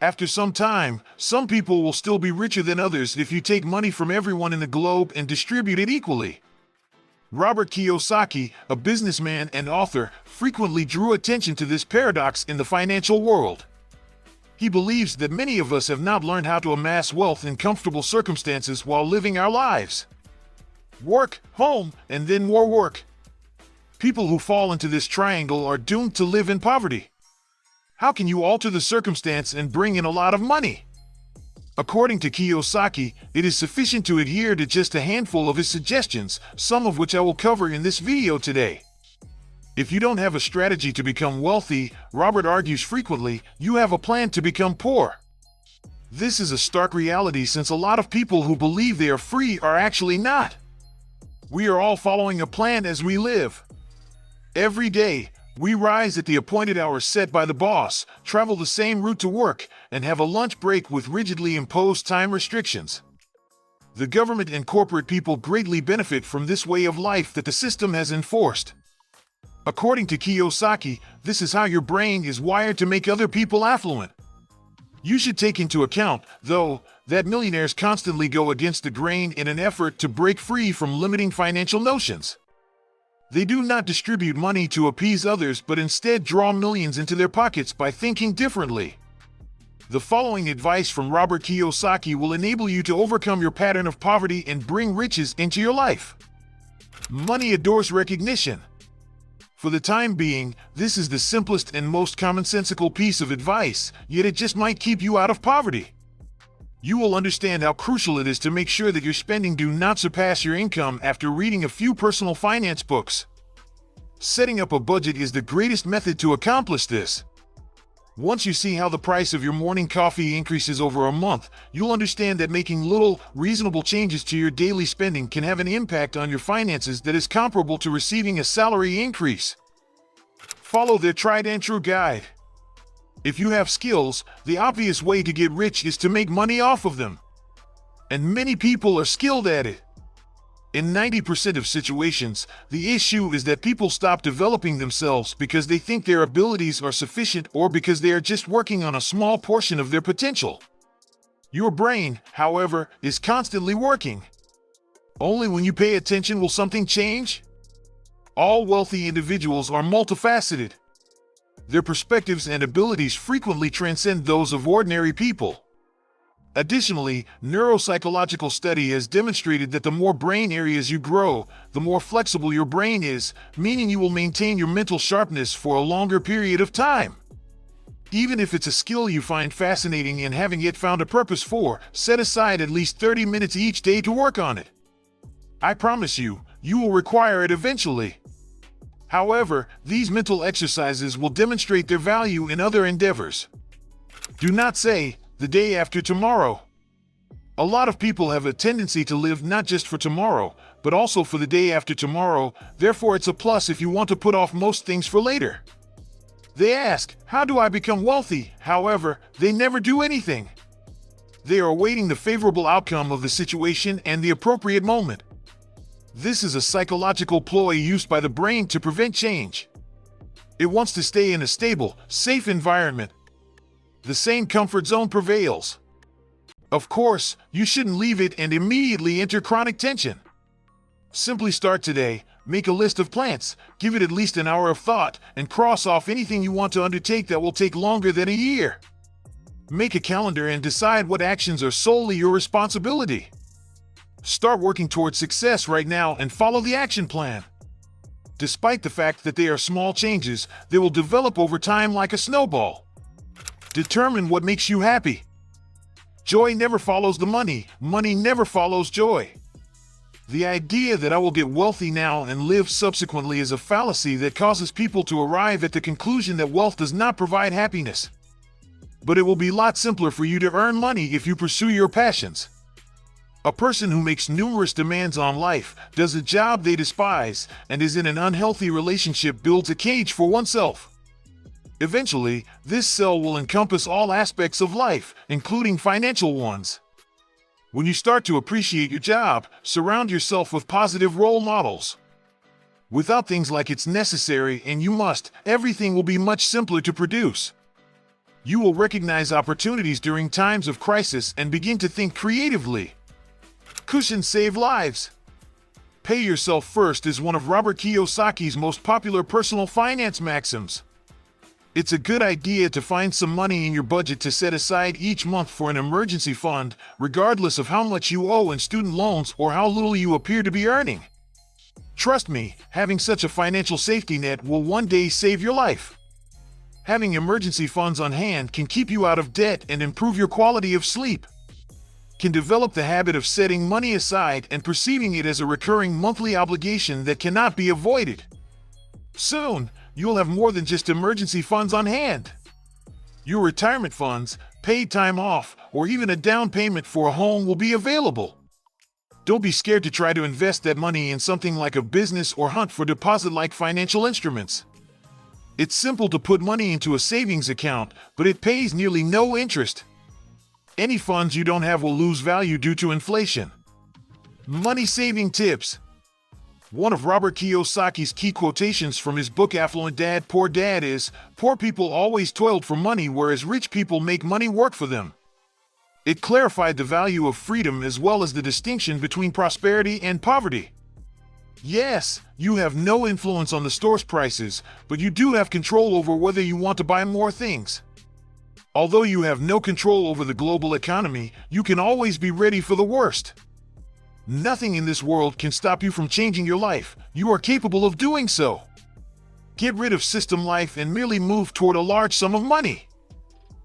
After some time, some people will still be richer than others if you take money from everyone in the globe and distribute it equally. Robert Kiyosaki, a businessman and author, frequently drew attention to this paradox in the financial world. He believes that many of us have not learned how to amass wealth in comfortable circumstances while living our lives. Work, home, and then more work. People who fall into this triangle are doomed to live in poverty. How can you alter the circumstance and bring in a lot of money? According to Kiyosaki, it is sufficient to adhere to just a handful of his suggestions, some of which I will cover in this video today. If you don't have a strategy to become wealthy, Robert argues frequently, you have a plan to become poor. This is a stark reality since a lot of people who believe they are free are actually not. We are all following a plan as we live. Every day, we rise at the appointed hours set by the boss, travel the same route to work, and have a lunch break with rigidly imposed time restrictions. The government and corporate people greatly benefit from this way of life that the system has enforced. According to Kiyosaki, this is how your brain is wired to make other people affluent. You should take into account, though, that millionaires constantly go against the grain in an effort to break free from limiting financial notions. They do not distribute money to appease others but instead draw millions into their pockets by thinking differently. The following advice from Robert Kiyosaki will enable you to overcome your pattern of poverty and bring riches into your life. Money adores recognition. For the time being, this is the simplest and most commonsensical piece of advice, yet it just might keep you out of poverty. You will understand how crucial it is to make sure that your spending do not surpass your income after reading a few personal finance books. Setting up a budget is the greatest method to accomplish this. Once you see how the price of your morning coffee increases over a month, you'll understand that making little, reasonable changes to your daily spending can have an impact on your finances that is comparable to receiving a salary increase. Follow their tried and true guide. If you have skills, the obvious way to get rich is to make money off of them. And many people are skilled at it. In 90% of situations, the issue is that people stop developing themselves because they think their abilities are sufficient or because they are just working on a small portion of their potential. Your brain, however, is constantly working. Only when you pay attention will something change. All wealthy individuals are multifaceted. Their perspectives and abilities frequently transcend those of ordinary people. Additionally, neuropsychological study has demonstrated that the more brain areas you grow, the more flexible your brain is, meaning you will maintain your mental sharpness for a longer period of time. Even if it's a skill you find fascinating and haven't yet found a purpose for, set aside at least 30 minutes each day to work on it. I promise you, you will require it eventually. However, these mental exercises will demonstrate their value in other endeavors. Do not say, the day after tomorrow. A lot of people have a tendency to live not just for tomorrow, but also for the day after tomorrow, therefore it's a plus if you want to put off most things for later. They ask, how do I become wealthy? However, they never do anything. They are awaiting the favorable outcome of the situation and the appropriate moment. This is a psychological ploy used by the brain to prevent change. It wants to stay in a stable, safe environment. The same comfort zone prevails. Of course, you shouldn't leave it and immediately enter chronic tension. Simply start today, make a list of plans, give it at least an hour of thought, and cross off anything you want to undertake that will take longer than a year. Make a calendar and decide what actions are solely your responsibility. Start working towards success right now and follow the action plan. Despite the fact that they are small changes, they will develop over time like a snowball. Determine what makes you happy. Joy never follows the money. Money never follows joy. The idea that I will get wealthy now and live subsequently is a fallacy that causes people to arrive at the conclusion that wealth does not provide happiness. But it will be a lot simpler for you to earn money if you pursue your passions. A person who makes numerous demands on life, does a job they despise, and is in an unhealthy relationship builds a cage for oneself. Eventually, this cell will encompass all aspects of life, including financial ones. When you start to appreciate your job, surround yourself with positive role models. Without things like it's necessary and you must, everything will be much simpler to produce. You will recognize opportunities during times of crisis and begin to think creatively. Cushions save lives. Pay yourself first is one of Robert Kiyosaki's most popular personal finance maxims. It's a good idea to find some money in your budget to set aside each month for an emergency fund, regardless of how much you owe in student loans or how little you appear to be earning. Trust me, having such a financial safety net will one day save your life. Having emergency funds on hand can keep you out of debt and improve your quality of sleep. Can develop the habit of setting money aside and perceiving it as a recurring monthly obligation that cannot be avoided. Soon, you'll have more than just emergency funds on hand. Your retirement funds, paid time off, or even a down payment for a home will be available. Don't be scared to try to invest that money in something like a business or hunt for deposit-like financial instruments. It's simple to put money into a savings account, but it pays nearly no interest. Any funds you don't have will lose value due to inflation. Money-saving tips. One of Robert Kiyosaki's key quotations from his book Affluent Dad, Poor Dad is, "Poor people always toiled for money, whereas rich people make money work for them." It clarified the value of freedom as well as the distinction between prosperity and poverty. Yes, you have no influence on the store's prices, but you do have control over whether you want to buy more things. Although you have no control over the global economy, you can always be ready for the worst. Nothing in this world can stop you from changing your life. You are capable of doing so. Get rid of system life and merely move toward a large sum of money.